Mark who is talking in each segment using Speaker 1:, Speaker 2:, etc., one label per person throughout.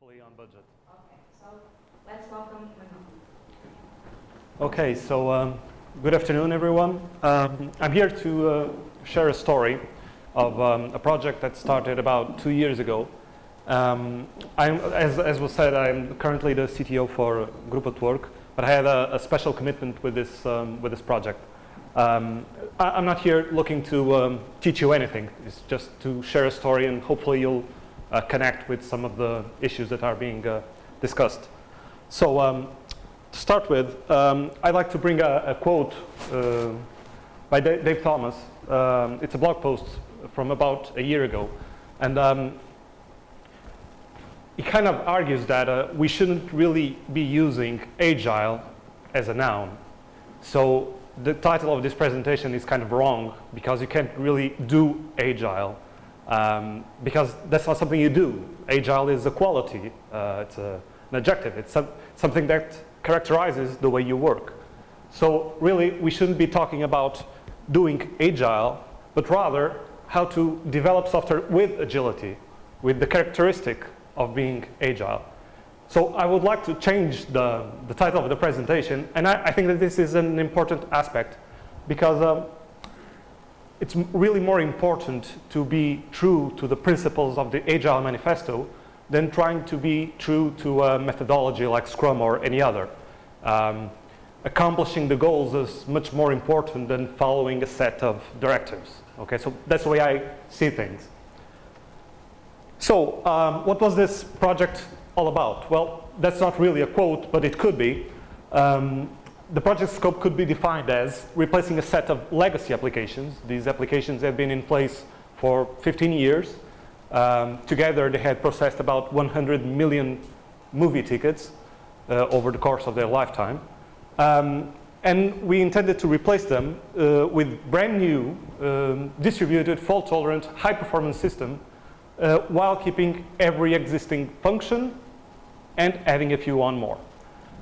Speaker 1: fully on budget.
Speaker 2: Okay, so let's welcome Manuel.
Speaker 1: Okay, so good afternoon, everyone. I'm here to share a story of a project that started about 2 years ago. As was said, I'm currently the CTO for Grupo Twerk, but I had a special commitment with this project. I'm not here looking to teach you anything. It's just to share a story, and hopefully you'll connect with some of the issues that are being discussed. So to start with, I'd like to bring a quote by Dave Thomas. It's a blog post from about a year ago, and he kind of argues that we shouldn't really be using Agile as a noun. So the title of this presentation is kind of wrong, because you can't really do Agile, because that's not something you do. Agile is a quality, it's an adjective, it's something that characterizes the way you work. So really, we shouldn't be talking about doing Agile, but rather how to develop software with agility, with the characteristic of being Agile. So I would like to change the title of the presentation, and I think that this is an important aspect, because it's really more important to be true to the principles of the Agile Manifesto than trying to be true to a methodology like Scrum or any other. Accomplishing the goals is much more important than following a set of directives. Okay, so that's the way I see things. So what was this project all about? Well, that's not really a quote, but it could be. The project scope could be defined as replacing a set of legacy applications. These applications have been in place for 15 years. Together, they had processed about 100 million movie tickets over the course of their lifetime. And we intended to replace them with brand new, distributed, fault-tolerant, high-performance system while keeping every existing function and adding a few on more.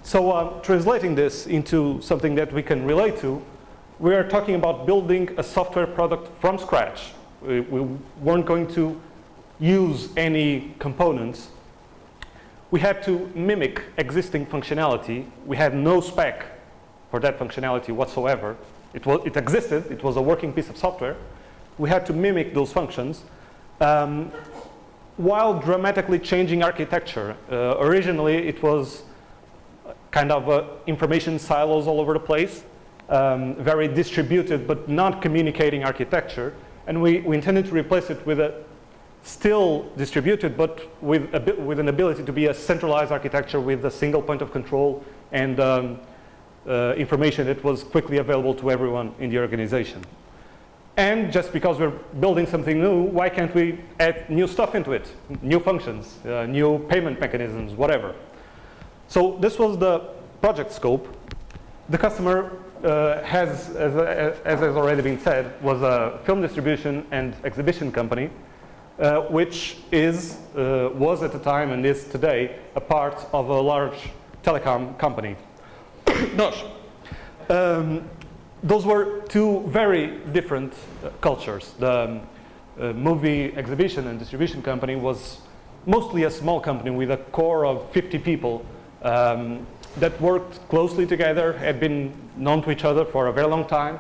Speaker 1: So translating this into something that we can relate to, we are talking about building a software product from scratch. We weren't going to use any components. We had to mimic existing functionality. We had no spec for that functionality whatsoever. It existed, it was a working piece of software. We had to mimic those functions while dramatically changing architecture. Originally, it was kind of information silos all over the place, very distributed but not communicating architecture. And we intended to replace it with a still distributed, but with an ability to be a centralized architecture with a single point of control and information that was quickly available to everyone in the organization. And just because we're building something new, why can't we add new stuff into it? New functions, new payment mechanisms, whatever. So this was the project scope. The customer as has already been said, was a film distribution and exhibition company, which was at the time and is today a part of a large telecom company. Those were two very different cultures. The movie exhibition and distribution company was mostly a small company with a core of 50 people that worked closely together, had been known to each other for a very long time.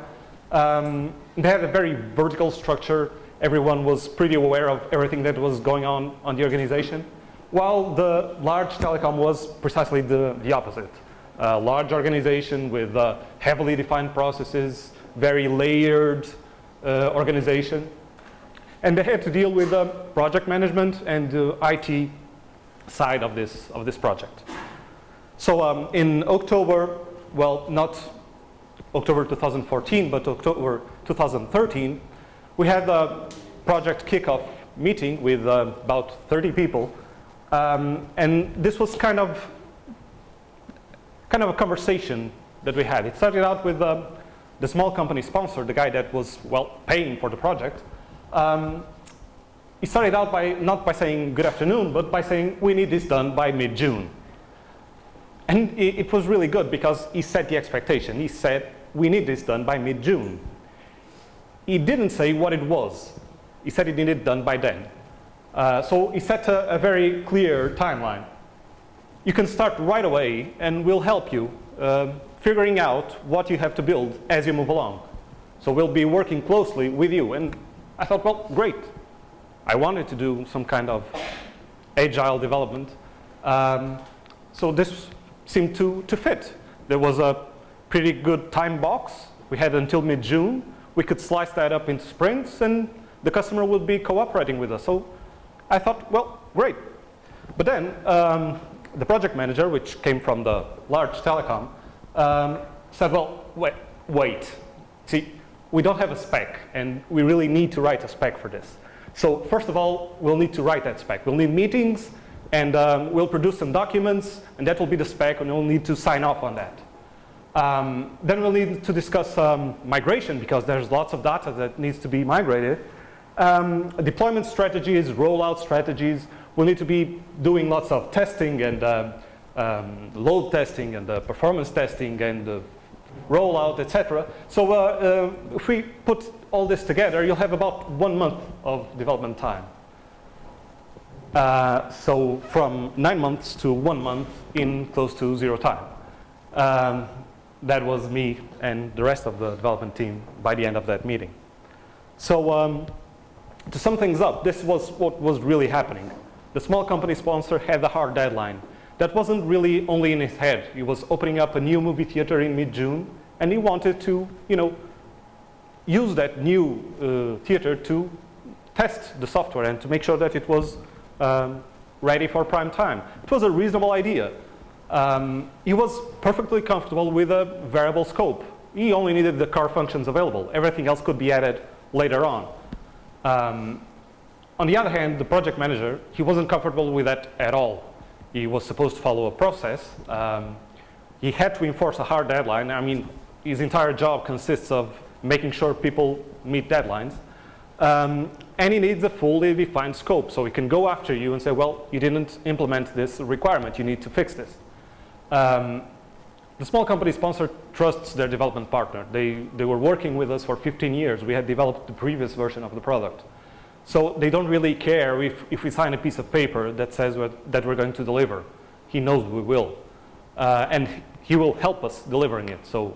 Speaker 1: They had a very vertical structure. Everyone was pretty aware of everything that was going on the organization, while the large telecom was precisely the opposite. A large organization with heavily defined processes, very layered organization. And they had to deal with project management and the IT side of this project. So in October, well, not October 2014, but October 2013, we had a project kickoff meeting with about 30 people. And this was kind of a conversation that we had. It started out with the small company sponsor, the guy that was, well, paying for the project. He started out not by saying good afternoon, but by saying we need this done by mid-June. And it was really good because he set the expectation. He said we need this done by mid-June. He didn't say what it was. He said he needed it done by then. So he set a very clear timeline. You can start right away, and we'll help you figuring out what you have to build as you move along. So we'll be working closely with you. And I thought, well, great. I wanted to do some kind of agile development. So this seemed to fit. There was a pretty good time box. We had until mid-June. We could slice that up into sprints, and the customer would be cooperating with us. So I thought, well, great. But then the project manager, which came from the large telecom, said, well, wait. See, we don't have a spec, and we really need to write a spec for this. So first of all, we'll need to write that spec. We'll need meetings, and we'll produce some documents, and that will be the spec, and we'll need to sign off on that. Then we'll need to discuss migration, because there's lots of data that needs to be migrated. Deployment strategies, rollout strategies. We'll need to be doing lots of testing and load testing and performance testing and rollout, etc. So if we put all this together, you'll have about 1 month of development time. So from 9 months to 1 month in close to 0 time. That was me and the rest of the development team by the end of that meeting. So to sum things up, this was what was really happening. The small company sponsor had a hard deadline. That wasn't really only in his head. He was opening up a new movie theater in mid-June, and he wanted to, use that new theater to test the software and to make sure that it was ready for prime time. It was a reasonable idea. He was perfectly comfortable with a variable scope. He only needed the core functions available. Everything else could be added later on. On the other hand, the project manager, he wasn't comfortable with that at all. He was supposed to follow a process. He had to enforce a hard deadline. I mean, his entire job consists of making sure people meet deadlines. And he needs a fully defined scope. So he can go after you and say, well, you didn't implement this requirement. You need to fix this. The small company sponsor trusts their development partner. They were working with us for 15 years. We had developed the previous version of the product. So they don't really care if we sign a piece of paper that says that we're going to deliver. He knows we will. And he will help us delivering it. So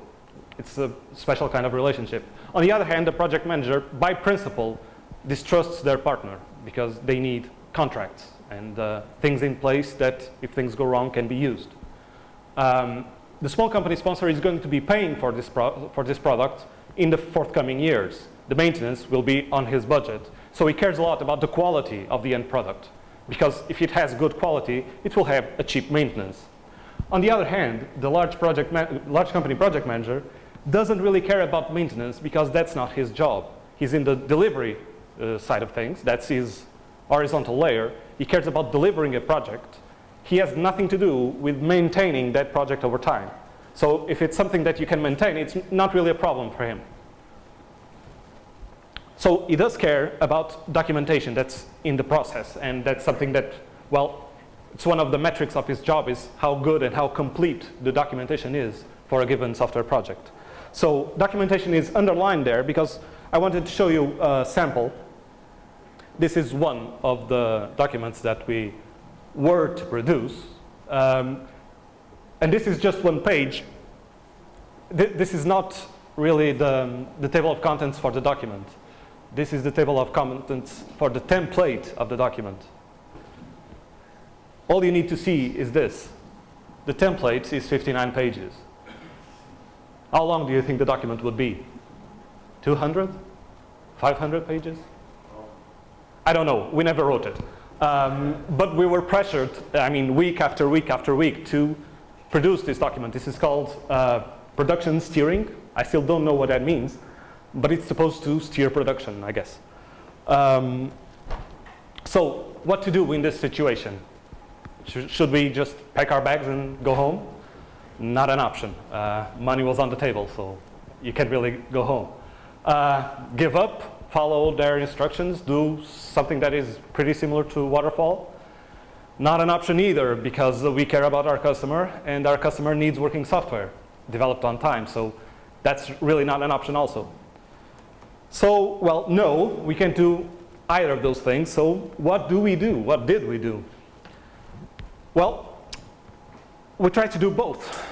Speaker 1: it's a special kind of relationship. On the other hand, the project manager, by principle, distrusts their partner because they need contracts and things in place that, if things go wrong, can be used. The small company sponsor is going to be paying for this product in the forthcoming years. The maintenance will be on his budget. So he cares a lot about the quality of the end product, because if it has good quality, it will have a cheap maintenance. On the other hand, the large company project manager doesn't really care about maintenance because that's not his job. He's in the delivery side of things. That's his horizontal layer. He cares about delivering a project. He has nothing to do with maintaining that project over time. So if it's something that you can maintain, it's not really a problem for him. So he does care about documentation that's in the process, and that's something that, well, it's one of the metrics of his job is how good and how complete the documentation is for a given software project. So documentation is underlined there because I wanted to show you a sample. This is one of the documents that we were to produce. And this is just one page. This is not really the table of contents for the document. This is the table of contents for the template of the document. All you need to see is this. The template is 59 pages. How long do you think the document would be? 200? 500 pages? I don't know. We never wrote it. But we were pressured, I mean, week after week after week to produce this document. This is called production steering. I still don't know what that means, but it's supposed to steer production, I guess. So what to do in this situation? Should we just pack our bags and go home? Not an option. Money was on the table, so you can't really go home. Give up, follow their instructions, do something that is pretty similar to waterfall. Not an option either, because we care about our customer, and our customer needs working software developed on time. So that's really not an option also. So, well, no, we can't do either of those things. So what do we do? What did we do? Well, we tried to do both.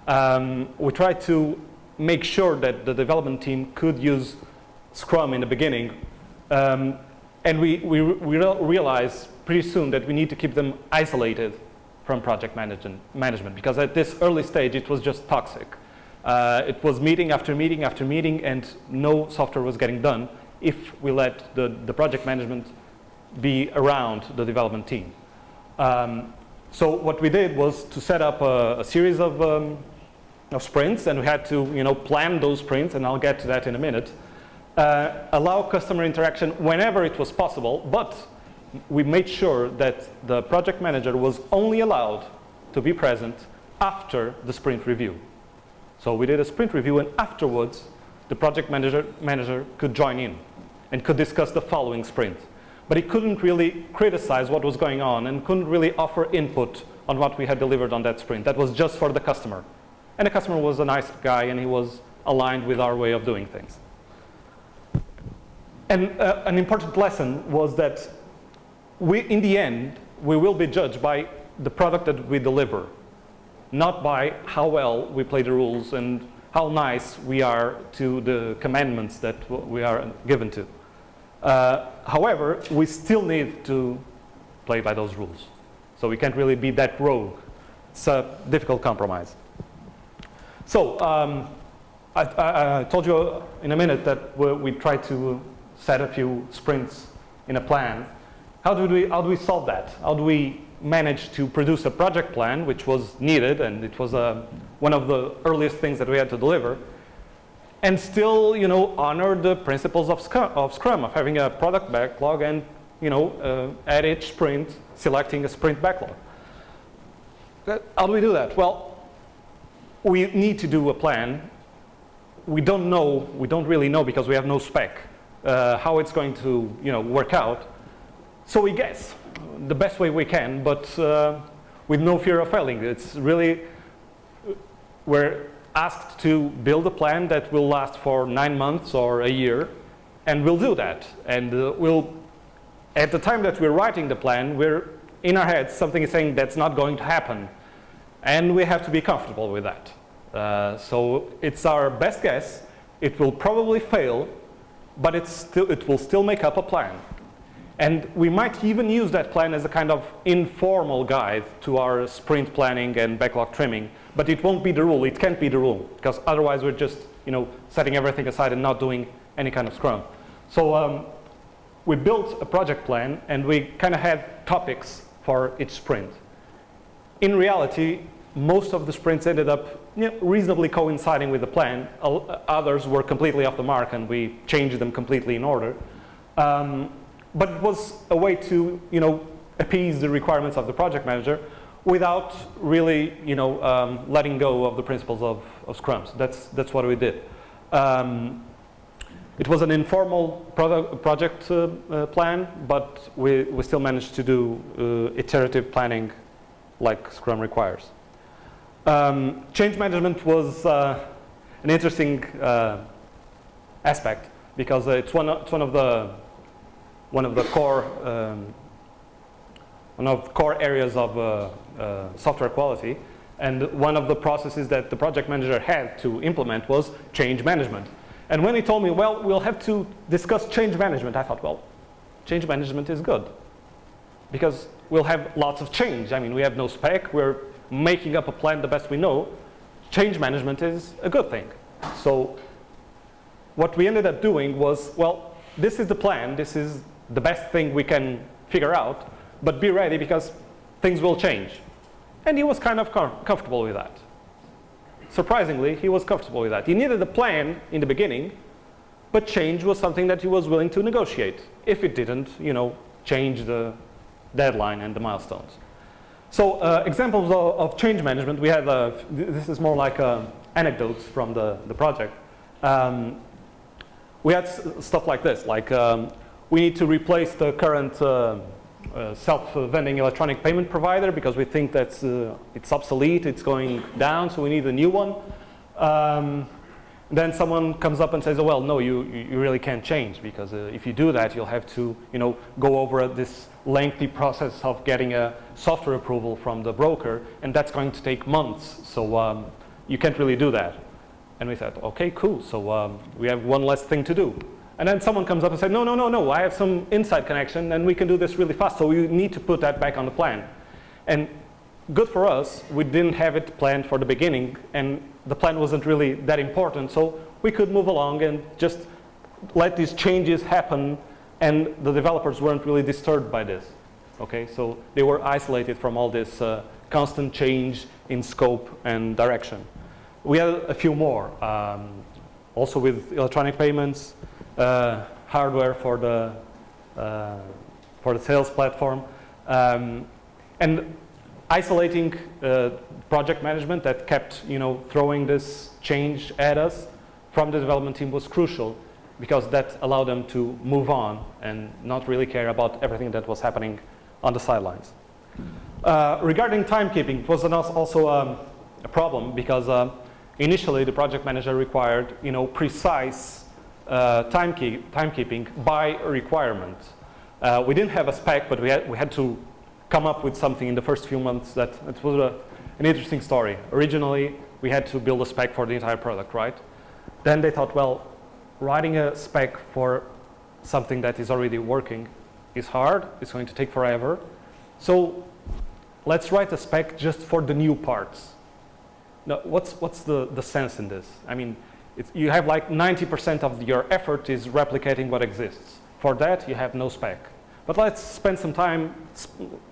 Speaker 1: We tried to make sure that the development team could use Scrum in the beginning. And we realized pretty soon that we need to keep them isolated from project management, because at this early stage it was just toxic. It was meeting after meeting after meeting, and no software was getting done if we let the project management be around the development team. So what we did was to set up a series of sprints, and we had to plan those sprints, and I'll get to that in a minute. Allow customer interaction whenever it was possible, but we made sure that the project manager was only allowed to be present after the sprint review. So we did a sprint review, and afterwards the project manager could join in and could discuss the following sprint. But he couldn't really criticize what was going on and couldn't really offer input on what we had delivered on that sprint. That was just for the customer. And the customer was a nice guy, and he was aligned with our way of doing things. And an important lesson was that in the end, we will be judged by the product that we deliver, not by how well we play the rules and how nice we are to the commandments that we are given to. However, we still need to play by those rules. So we can't really be that rogue. It's a difficult compromise. So I told you in a minute that we tried to set a few sprints in a plan. How do we solve that? How do we manage to produce a project plan, which was needed, and it was one of the earliest things that we had to deliver, and still honor the principles of Scrum, of having a product backlog, and at each sprint selecting a sprint backlog? How do we do that? Well, we need to do a plan. We don't really know, because we have no spec, how it's going to work out. So we guess the best way we can, but with no fear of failing. It's really, we're asked to build a plan that will last for 9 months or a year, and we'll do that. And at the time that we're writing the plan, we're in our heads, something is saying that's not going to happen, and we have to be comfortable with that. So it's our best guess. It will probably fail, but it will still make up a plan. And we might even use that plan as a kind of informal guide to our sprint planning and backlog trimming, but it won't be the rule. It can't be the rule, because otherwise we're just setting everything aside and not doing any kind of Scrum. So we built a project plan, and we kind of had topics for each sprint. In reality, most of the sprints ended up reasonably coinciding with the plan. Others were completely off the mark, and we changed them completely in order. But it was a way to, appease the requirements of the project manager without really, letting go of the principles of Scrum. So that's what we did. It was an informal project plan, but we still managed to do iterative planning like Scrum requires. Change management was an interesting aspect, because it's one of the core areas of software quality, and one of the processes that the project manager had to implement was change management. And when he told me, well, we'll have to discuss change management, I thought, well, change management is good, because we'll have lots of change. I mean, we have no spec, we're making up a plan the best we know. Change management is a good thing. So what we ended up doing was, well, this is the plan, this is the best thing we can figure out, but be ready, because things will change. And he was kind of comfortable with that. Surprisingly, he was comfortable with that. He needed a plan in the beginning, but change was something that he was willing to negotiate if it didn't, change the deadline and the milestones. So examples of change management, we have, this is more like anecdotes from the project. We had stuff like this, like we need to replace the current self-vending electronic payment provider because we think that's it's obsolete, it's going down, so we need a new one. Then someone comes up and says, oh, well, no, you really can't change, because if you do that, you'll have to go over this lengthy process of getting a software approval from the broker, and that's going to take months, so you can't really do that. And we said, okay, cool, so we have one less thing to do. And then someone comes up and says, no, I have some inside connection, and we can do this really fast, so we need to put that back on the plan. And good for us, we didn't have it planned for the beginning, and the plan wasn't really that important, so we could move along and just let these changes happen, and the developers weren't really disturbed by this. Okay, so they were isolated from all this constant change in scope and direction. We had a few more, also with electronic payments, hardware for the sales platform, and isolating project management that kept, throwing this change at us from the development team was crucial, because that allowed them to move on and not really care about everything that was happening on the sidelines. Regarding timekeeping, it was also a problem, because initially the project manager required, precise timekeeping by requirement. We didn't have a spec, but we had to come up with something in the first few months that it was an interesting story. Originally, we had to build a spec for the entire product, right? Then they thought, well, writing a spec for something that is already working is hard. It's going to take forever. So let's write a spec just for the new parts. Now, what's the sense in this? I mean, you have like 90% of your effort is replicating what exists. For that, you have no spec. But let's spend some time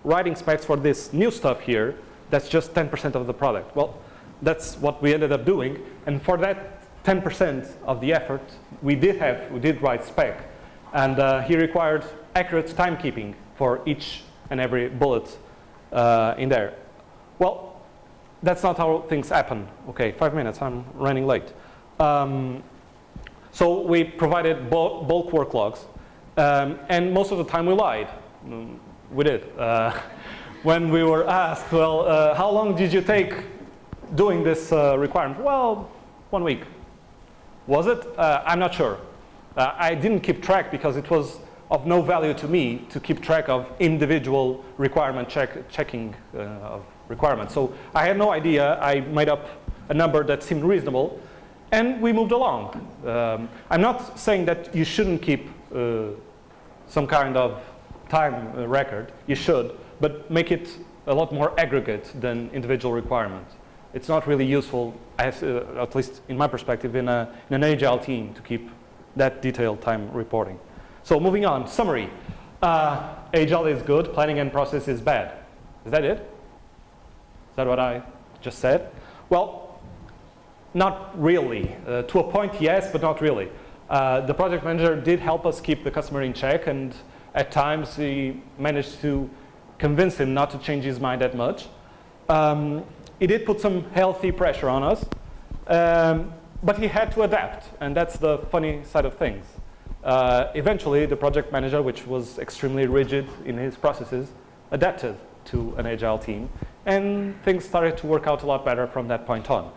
Speaker 1: writing specs for this new stuff here. That's just 10% of the product. Well, that's what we ended up doing. And for that 10% of the effort, we did write spec. And he required accurate timekeeping for each and every bullet in there. Well, that's not how things happen. Okay, 5 minutes, I'm running late. So we provided bulk work logs. And most of the time we lied. We did. When we were asked, well, how long did you take doing this requirement? Well, 1 week. Was it? I'm not sure. I didn't keep track, because it was of no value to me to keep track of individual requirement checking of requirements. So I had no idea. I made up a number that seemed reasonable, and we moved along. I'm not saying that you shouldn't keep some kind of time record. You should, but make it a lot more aggregate than individual requirements. It's not really useful, at least in my perspective, in an Agile team to keep that detailed time reporting. So moving on, summary. Agile is good, planning and process is bad. Is that it? Is that what I just said? Well, not really. To a point, yes, but not really. The project manager did help us keep the customer in check, and at times he managed to convince him not to change his mind that much. He did put some healthy pressure on us, but he had to adapt, and that's the funny side of things. Eventually, the project manager, which was extremely rigid in his processes, adapted to an Agile team, and things started to work out a lot better from that point on.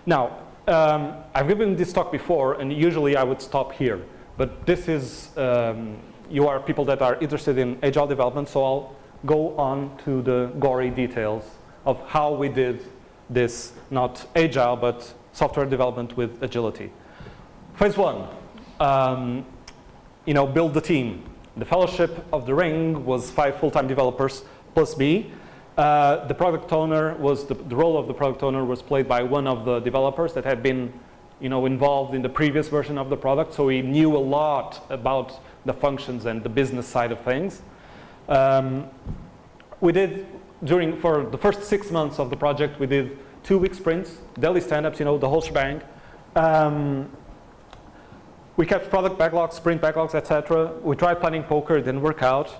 Speaker 1: Now, I've given this talk before, and usually I would stop here. But this is, you are people that are interested in Agile development, so I'll go on to the gory details of how we did this, not Agile, but software development with agility. Phase one, build the team. The Fellowship of the Ring was 5 full-time developers plus me. The product owner was, the role of the product owner was played by one of the developers that had been involved in the previous version of the product, so he knew a lot about the functions and the business side of things. We did, for the first 6 months of the project, we did 2-week sprints, daily stand-ups, the whole shebang. We kept product backlogs, sprint backlogs, etc. We tried planning poker, it didn't work out.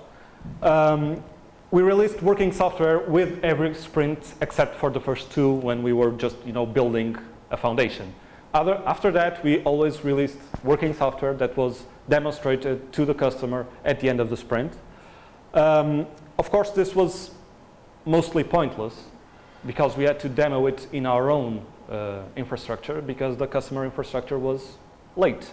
Speaker 1: We released working software with every sprint except for the first 2 when we were just building a foundation. After that, we always released working software that was demonstrated to the customer at the end of the sprint. Of course, this was mostly pointless because we had to demo it in our own infrastructure because the customer infrastructure was late.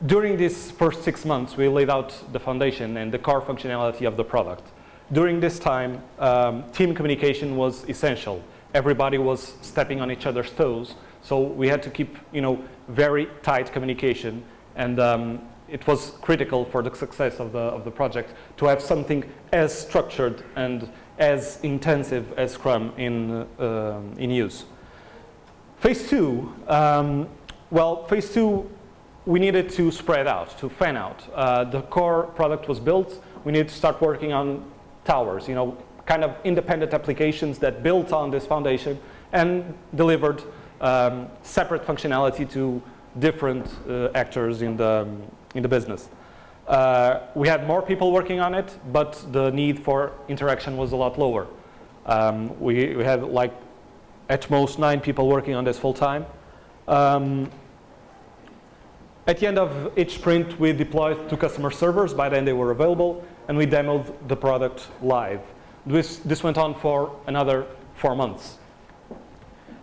Speaker 1: During these first 6 months, we laid out the foundation and the core functionality of the product. During this time, team communication was essential. Everybody was stepping on each other's toes, so we had to keep, very tight communication, and it was critical for the success of the project to have something as structured and as intensive as Scrum in use. Phase 2, phase 2, we needed to spread out, to fan out. The core product was built. We needed to start working on towers, kind of independent applications that built on this foundation and delivered separate functionality to different actors in the business. We had more people working on it, but the need for interaction was a lot lower. We had like at most 9 people working on this full time. At the end of each sprint, we deployed 2 customer servers. By then they were available, and we demoed the product live. This went on for another 4 months.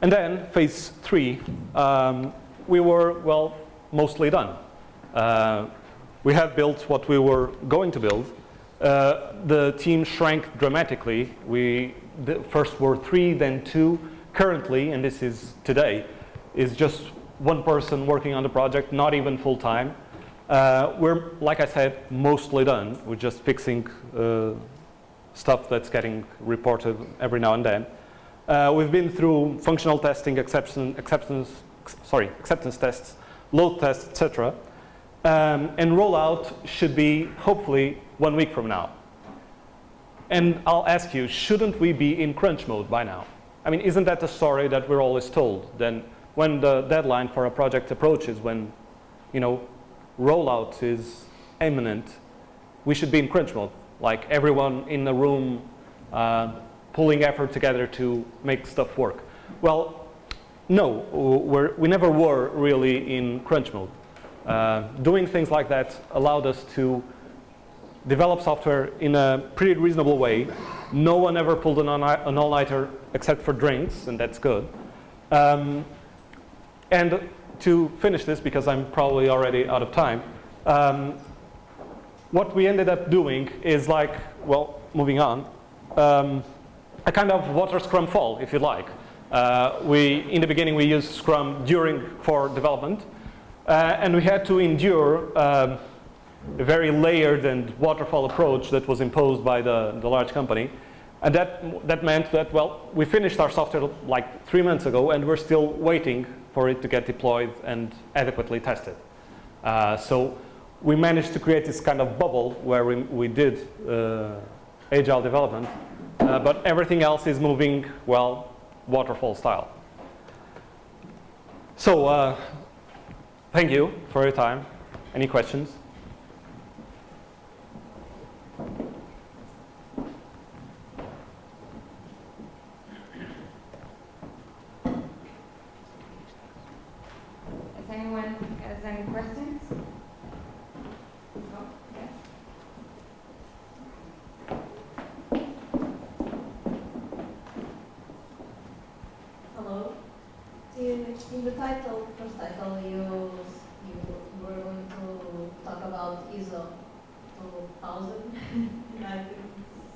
Speaker 1: And then phase 3, we were, mostly done. We had built what we were going to build. The team shrank dramatically. We first were 3, then 2. Currently, and this is today, is just 1 person working on the project, not even full time. We're, like I said, mostly done. We're just fixing stuff that's getting reported every now and then. We've been through functional testing, acceptance tests, load tests, etc. And rollout should be hopefully 1 week from now. And I'll ask you, shouldn't we be in crunch mode by now? I mean, isn't that the story that we're always told? Then when the deadline for a project approaches, when rollout is imminent, we should be in crunch mode, like everyone in the room pulling effort together to make stuff work. Well, no, we never were really in crunch mode. Doing things like that allowed us to develop software in a pretty reasonable way. No one ever pulled an all-nighter except for drinks, and that's good. And to finish this, because I'm probably already out of time, what we ended up doing is moving on, a kind of water Scrum fall, if you like. In the beginning, we used Scrum for development, and we had to endure a very layered and waterfall approach that was imposed by the large company. And that meant that, we finished our software like 3 months ago, and we're still waiting for it to get deployed and adequately tested. So we managed to create this kind of bubble where we did Agile development, but everything else is moving, waterfall style. So thank you for your time. Any questions?
Speaker 2: If anyone has any questions? No? Yes?
Speaker 3: Hello. In the title, first title, you were going to talk about ISO 2000. I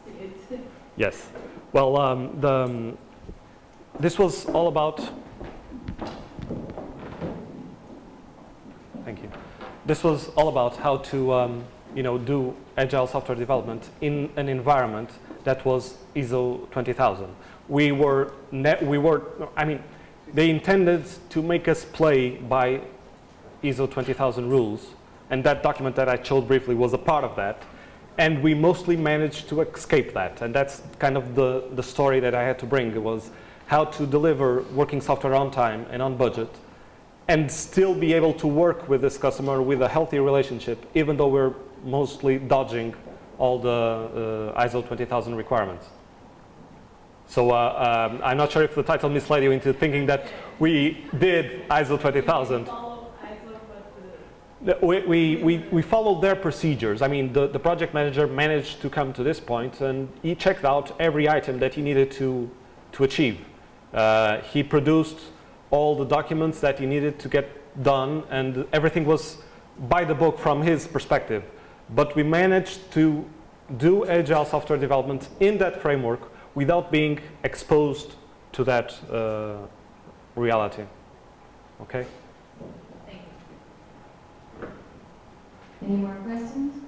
Speaker 3: didn't see it.
Speaker 1: Yes. Well, this was all about. Thank you. This was all about how to, do agile software development in an environment that was ISO 20000. They intended to make us play by ISO 20000 rules, and that document that I showed briefly was a part of that. And we mostly managed to escape that, and that's kind of the story that I had to bring. It was how to deliver working software on time and on budget, and still be able to work with this customer with a healthy relationship, even though we're mostly dodging all the ISO 20000 requirements. So I'm not sure if the title misled you into thinking that we did ISO 20000. We followed their procedures. I mean, the project manager managed to come to this point, and he checked out every item that he needed to to achieve. He produced all the documents that he needed to get done, and everything was by the book from his perspective. But we managed to do agile software development in that framework without being exposed to that reality. Okay?
Speaker 3: Thank you. Any more questions?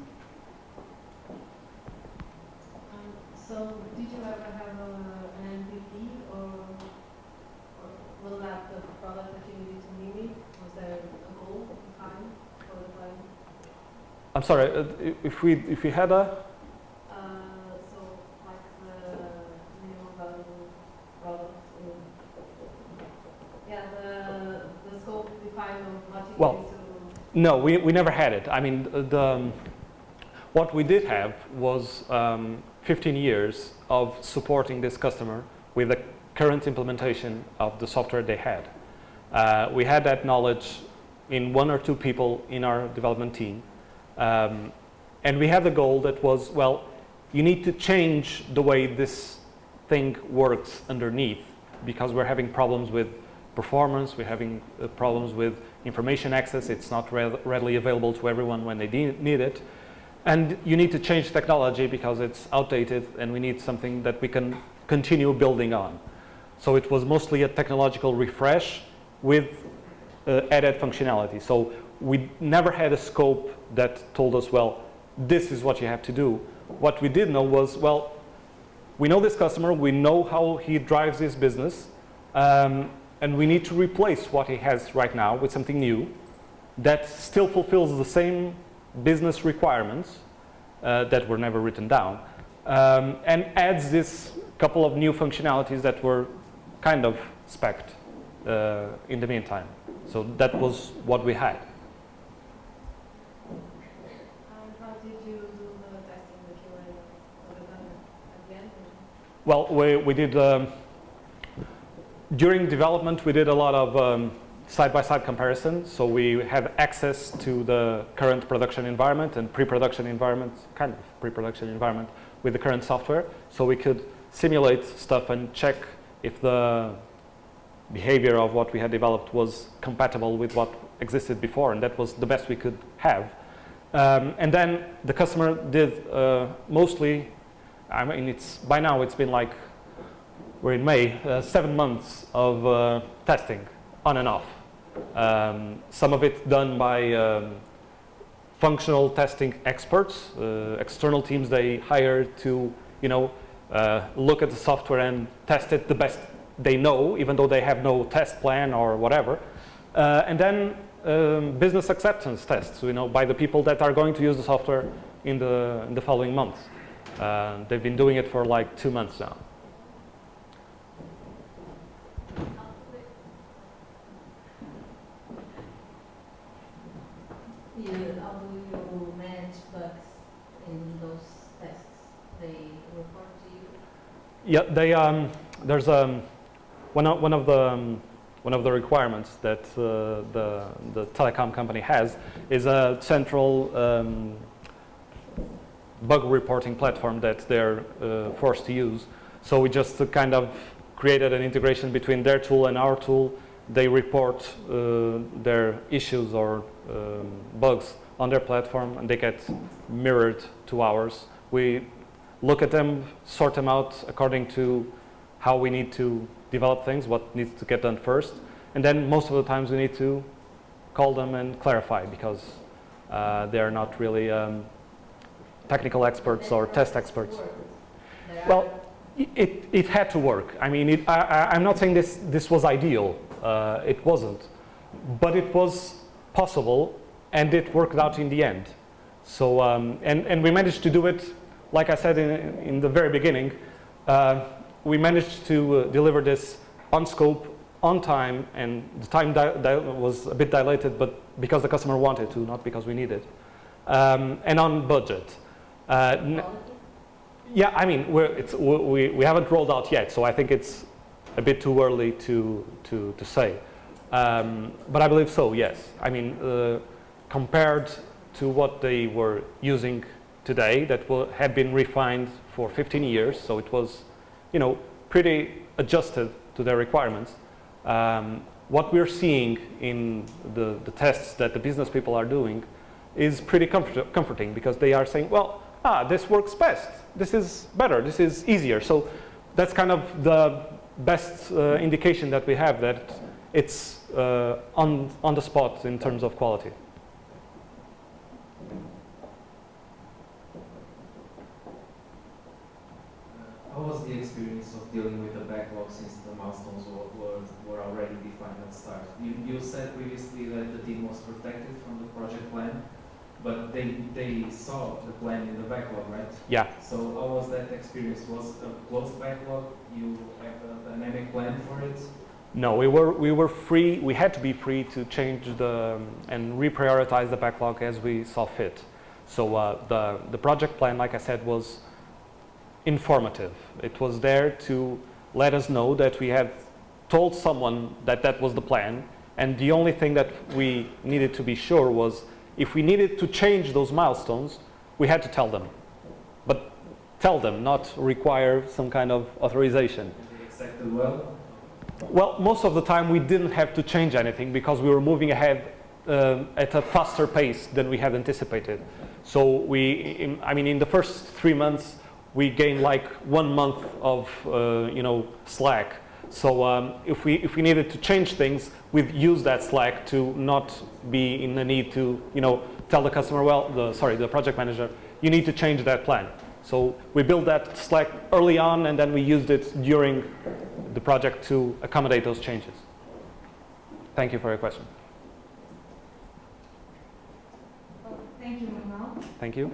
Speaker 2: So, did you ever have an MVP, or was that the product that you needed to mimic? Was there a goal defined for the client?
Speaker 1: I'm sorry, if we had a...
Speaker 2: So, like the minimum valuable product, the scope defined of what you
Speaker 1: Well,
Speaker 2: need to...
Speaker 1: No, we never had it. I mean, what we did have was 15 years of supporting this customer with the current implementation of the software they had. We had that knowledge in 1 or 2 people in our development team. And we had the goal that was, well, you need to change the way this thing works underneath, because we're having problems with performance, we're having problems with information access, it's not readily available to everyone when they need it. And you need to change technology because it's outdated, and we need something that we can continue building on. So it was mostly a technological refresh with added functionality. So we never had a scope that told us, well, this is what you have to do. What we did know was, well, we know this customer, we know how he drives his business, and we need to replace what he has right now with something new that still fulfills the same business requirements that were never written down, and adds this couple of new functionalities that were kind of spec'd in the meantime. So that was what we had.
Speaker 2: How did you do the testing, the QA? Was it done at the end?
Speaker 1: Well, we did, during development, we did a lot of side-by-side comparison. So we have access to the current production environment and pre-production environment, kind of pre-production environment with the current software. So we could simulate stuff and check if the behavior of what we had developed was compatible with what existed before, and that was the best we could have. And then the customer did mostly, I mean, by now it's been like, we're in May, 7 months of testing on and off. Some of it done by functional testing experts, external teams they hired to, look at the software and test it the best they know, even though they have no test plan or whatever. And then business acceptance tests, by the people that are going to use the software in the following months. They've been doing it for like 2 months now.
Speaker 3: How do you manage bugs in those tests? They report to you?
Speaker 1: Yeah, there's one of the requiremements that the telecom company has is a central bug reporting platform that they're forced to use. So we just kind of created an integration between their tool and our tool. They report their issues or bugs on their platform, and they get mirrored to ours. We look at them, sort them out according to how we need to develop things, what needs to get done first, and then most of the times we need to call them and clarify, because they're not really technical experts or test experts. Well, it had to work. I mean, I'm not saying this was ideal. It wasn't, but it was possible, and it worked out in the end. So, and we managed to do it, like I said in the very beginning. We managed to deliver this on scope, on time, and the time was a bit dilated, but because the customer wanted to, not because we needed, and on budget. Yeah, I mean, we haven't rolled out yet, so I think it's a bit too early to say. But I believe so, yes. I mean, compared to what they were using today, that had been refined for 15 years, so it was, pretty adjusted to their requirements. What we're seeing in the tests that the business people are doing is pretty comforting, because they are saying, well, this works best, this is better, this is easier. So that's kind of the best indication that we have that it's on the spot in terms of quality.
Speaker 4: How was the experience of dealing with the backlog since the milestones were already defined at the start? You said previously that the team was protected from the project plan, but they saw the plan in the backlog, right?
Speaker 1: Yeah.
Speaker 4: So how was that experience? Was a closed backlog? You have a dynamic plan for it?
Speaker 1: No, we were free. We had to be free to change and reprioritize the backlog as we saw fit. So the project plan, like I said, was informative. It was there to let us know that we had told someone that that was the plan, and the only thing that we needed to be sure was if we needed to change those milestones, we had to tell them. But tell them, not require some kind of authorization.
Speaker 4: Did they accept it well?
Speaker 1: Well, most of the time we didn't have to change anything because we were moving ahead at a faster pace than we had anticipated. So in the first 3 months, we gained like 1 month of slack. So if we needed to change things, we'd use that slack to not be in the need to tell the customer, the project manager, you need to change that plan. So we built that slack early on, and then we used it during the project to accommodate those changes. Thank you for your question.
Speaker 3: Thank you, Manuel.
Speaker 1: Thank you.